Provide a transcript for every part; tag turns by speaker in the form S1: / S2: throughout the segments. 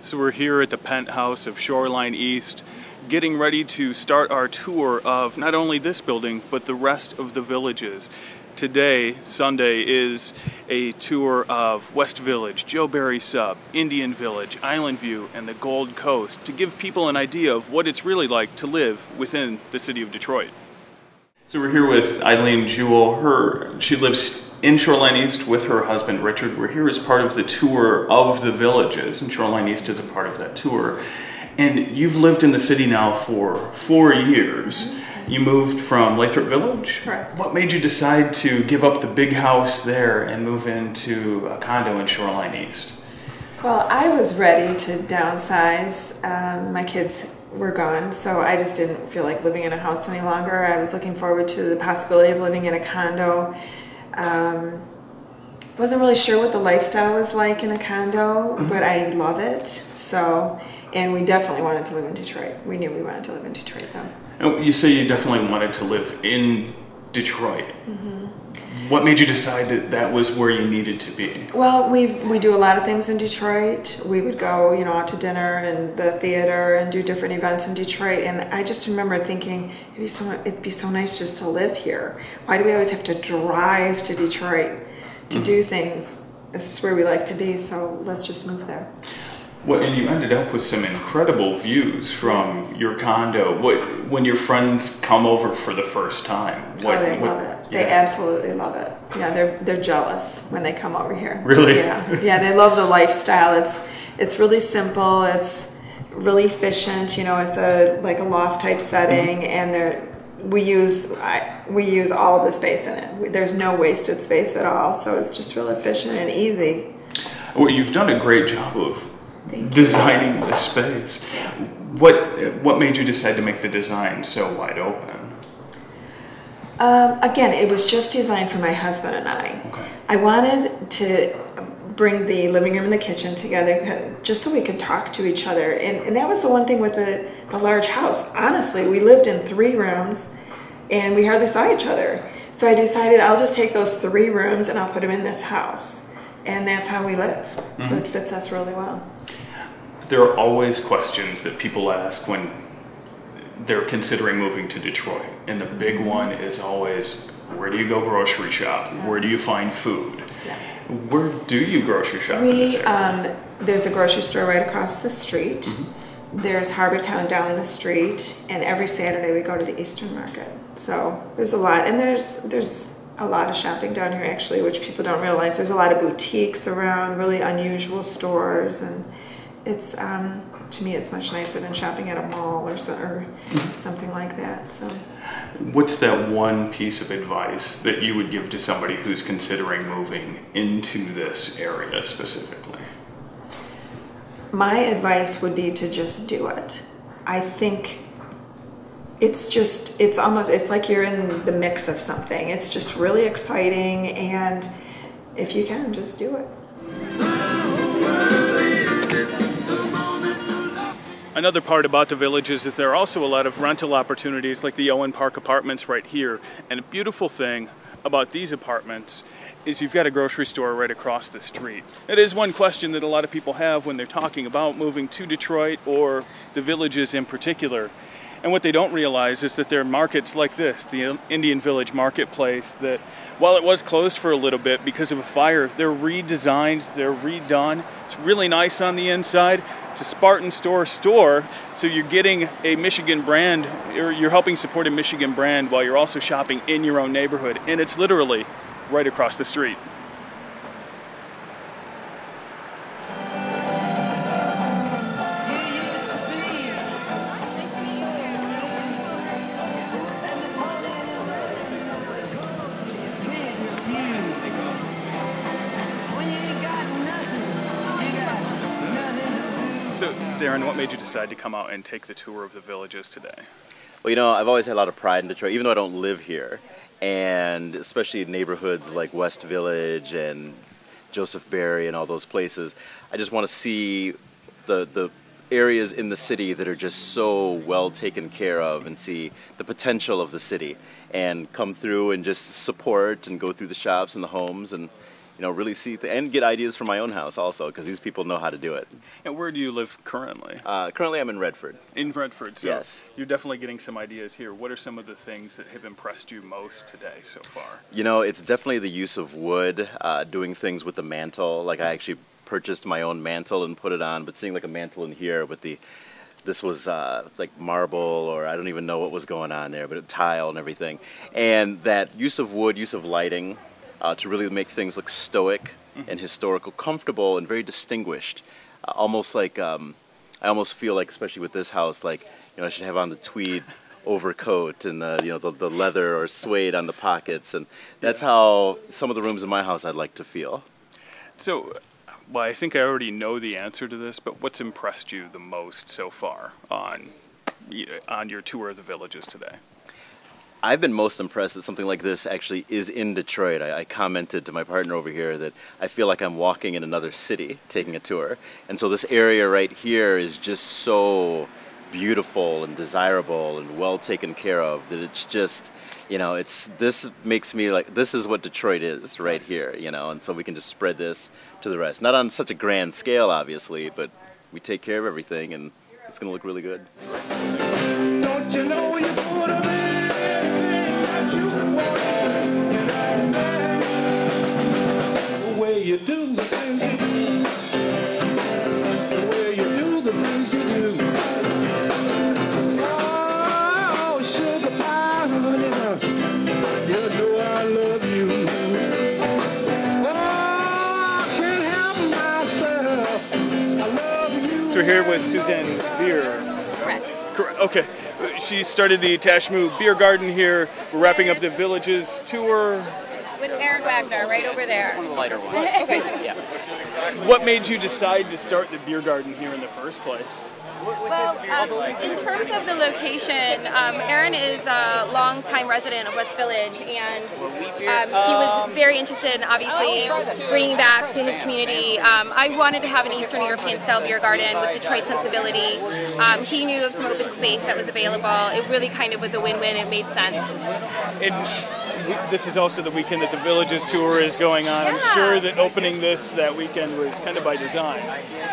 S1: So we're here at the penthouse of Shoreline East, getting ready to start our tour of not only this building, but the rest of the villages. Today, Sunday, is a tour of West Village, Joe Barry Sub, Indian Village, Island View, and the Gold Coast to give people an idea of what it's really like to live within the city of Detroit. So we're here with Eileen Jewell. She lives in Shoreline East with her husband Richard. We're here as part of the tour of the villages, and Shoreline East is a part of that tour. And you've lived in the city now for 4 years. You moved from Lathrop Village?
S2: Correct.
S1: What made you decide to give up the big house there and move into a condo in Shoreline East?
S2: Well, I was ready to downsize. My kids were gone, so I just didn't feel like living in a house any longer. I was looking forward to the possibility of living in a condo. Wasn't really sure what the lifestyle was like in a condo, but I love it. So, and we definitely wanted to live in Detroit. We knew we wanted to live in Detroit, though.
S1: Oh, you say you definitely wanted to live in Detroit. What made you decide that that was where you needed to be? Well,
S2: we do a lot of things in Detroit. We would go, out to dinner and the theater and do different events in Detroit. And I just remember thinking, it'd be so nice just to live here. Why do we always have to drive to Detroit to do things? This is where we like to be, so let's just move there.
S1: Well, and you ended up with some incredible views from your condo. When your friends come over for the first time?
S2: They love it. They absolutely love it. Yeah, they're jealous when they come over here.
S1: Really?
S2: Yeah, they love the lifestyle. It's really simple. It's really efficient. It's like a loft type setting, and we use all of the space in it. There's no wasted space at all, so it's just real efficient and easy.
S1: Well, you've done a great job of designing the space. What made you decide to make the design so wide open?
S2: Again, it was just designed for my husband and I.
S1: Okay.
S2: I wanted to bring the living room and the kitchen together just so we could talk to each other. And that was the one thing with the large house. Honestly, we lived in 3 rooms and we hardly saw each other. So I decided I'll just take those 3 rooms and I'll put them in this house. And that's how we live. So it fits us really well.
S1: There are always questions that people ask when they're considering moving to Detroit. And the big one is always, where do you go grocery shop? Where do you find food?
S2: Yes.
S1: Where do you grocery shop in this area?
S2: There's a grocery store right across the street. There's Harbortown down the street. And every Saturday we go to the Eastern Market. So there's a lot. And there's a lot of shopping down here, actually, which people don't realize. There's a lot of boutiques around, really unusual stores, and it's to me it's much nicer than shopping at a mall or something like that. So,
S1: what's that one piece of advice that you would give to somebody who's considering moving into this area specifically?
S2: My advice would be to just do it. I think it's like you're in the mix of something. It's just really exciting, and if you can, just do it.
S1: Another part about the village is that there are also a lot of rental opportunities like the Owen Park apartments right here. And a beautiful thing about these apartments is you've got a grocery store right across the street. It is one question that a lot of people have when they're talking about moving to Detroit or the villages in particular. And what they don't realize is that there are markets like this, the Indian Village Marketplace, that while it was closed for a little bit because of a fire, they're redesigned, they're redone. It's really nice on the inside. It's a Spartan store, so you're getting a Michigan brand, or you're helping support a Michigan brand while you're also shopping in your own neighborhood. And it's literally right across the street. So, Darren, what made you decide to come out and take the tour of the villages today?
S3: Well, I've always had a lot of pride in Detroit, even though I don't live here. And especially neighborhoods like West Village and Joseph Barry and all those places. I just want to see the areas in the city that are just so well taken care of and see the potential of the city and come through and just support and go through the shops and the homes and really see and get ideas from my own house also, because these people know how to do it.
S1: And where do you live currently?
S3: Currently, I'm in Redford.
S1: In Redford, so
S3: yes.
S1: You're definitely getting some ideas here. What are some of the things that have impressed you most today so far?
S3: It's definitely the use of wood, doing things with the mantle. Like I actually purchased my own mantle and put it on, but seeing like a mantle in here with this was like marble, or I don't even know what was going on there, but tile and everything. And that use of wood, use of lighting, to really make things look stoic and historical, comfortable and very distinguished. Almost like, I almost feel like, especially with this house, like, I should have on the tweed overcoat and the leather or suede on the pockets. And that's how some of the rooms in my house I'd like to feel.
S1: So, well, I think I already know the answer to this, but what's impressed you the most so far on your tour of the villages today?
S3: I've been most impressed that something like this actually is in Detroit. I commented to my partner over here that I feel like I'm walking in another city taking a tour. And so this area right here is just so beautiful and desirable and well taken care of that it's just, this makes me like, this is what Detroit is right here, and so we can just spread this to the rest. Not on such a grand scale, obviously, but we take care of everything and it's going to look really good. Don't you know you're gonna be? The way you do the things you do, the way you do the things you do. Oh, sugar pie, honey, you know I love you. Oh, I can't help myself. I love you.
S1: So we're here with Suzanne Beer. Correct. Okay. She started the Tashmoo Biergarten here. We're wrapping up the Villages tour.
S4: With Aaron Wagner, right over there.
S5: One of the lighter ones.
S4: Okay.
S5: Yeah.
S1: What made you decide to start the beer garden here in the first place?
S4: Well, in terms of the location, Aaron is a longtime resident of West Village, and he was very interested in obviously bringing back to his community. I wanted to have an Eastern European style beer garden with Detroit sensibility. He knew of some open space that was available. It really kind of was a win-win. It made sense.
S1: This is also the weekend that the Villages tour is going on.
S4: Yeah.
S1: I'm sure that opening this that weekend was kind of by design.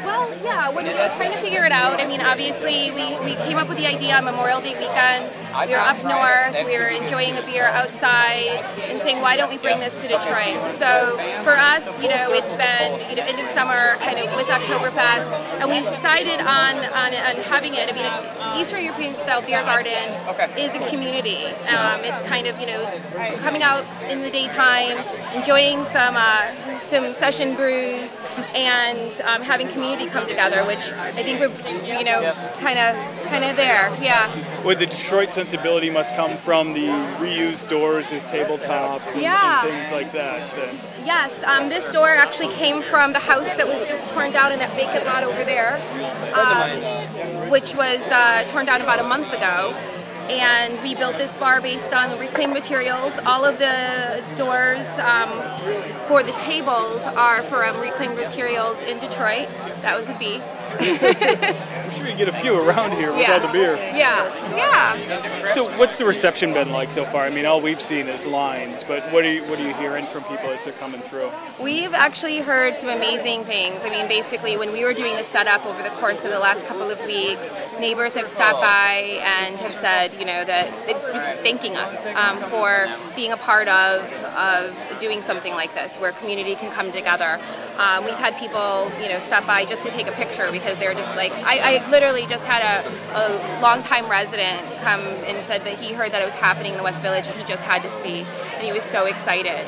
S4: Well, yeah, when we were trying to figure it out, I mean, obviously we came up with the idea on Memorial Day weekend. We were up north, we were enjoying a beer outside and saying, why don't we bring this to Detroit? So for us, it's been end of summer kind of with Oktoberfest, and we decided on having it. I mean, Eastern European style beer garden is a community. It's kind of, coming out in the daytime, enjoying some session brews, and having community come together, which I think we're, it's kind of there, yeah.
S1: Well, the Detroit sensibility must come from the reused doors as tabletops and things like that.
S4: Yes, this door actually came from the house that was just torn down in that vacant lot over there, which was torn down about a month ago. And we built this bar based on reclaimed materials. All of the doors for the tables are from reclaimed materials in Detroit. That was a B.
S1: I'm sure you get a few around here with all the beer.
S4: Yeah.
S1: So what's the reception been like so far? I mean, all we've seen is lines, but what are you hearing from people as they're coming through?
S4: We've actually heard some amazing things. I mean, basically, when we were doing the setup over the course of the last couple of weeks, neighbors have stopped by and have said, that they're just thanking us for being a part of doing something like this, where community can come together. We've had people, stop by just to take a picture because they're just like, I literally just had a longtime resident come and said that he heard that it was happening in the West Village and he just had to see, and he was so excited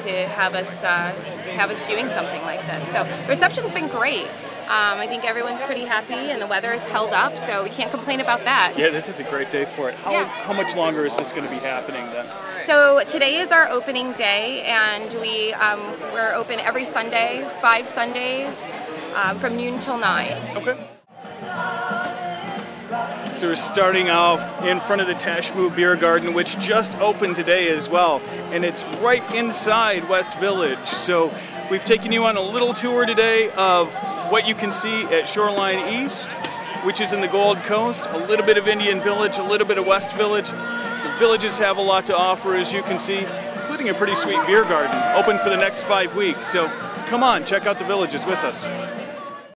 S4: to have us doing something like this. So the reception's been great. I think everyone's pretty happy and the weather has held up, so we can't complain about that.
S1: Yeah, this is a great day for it. How much longer is this going to be happening then?
S4: So today is our opening day, and we're open every Sunday, 5 Sundays, from noon till 9.
S1: Okay. So we're starting off in front of the Tashmoo Biergarten, which just opened today as well, and it's right inside West Village. So we've taken you on a little tour today of what you can see at Shoreline East, which is in the Gold Coast, a little bit of Indian Village, a little bit of West Village. The villages have a lot to offer, as you can see, including including a pretty sweet beer garden, open for the next 5 weeks. So come on, check out the villages with us.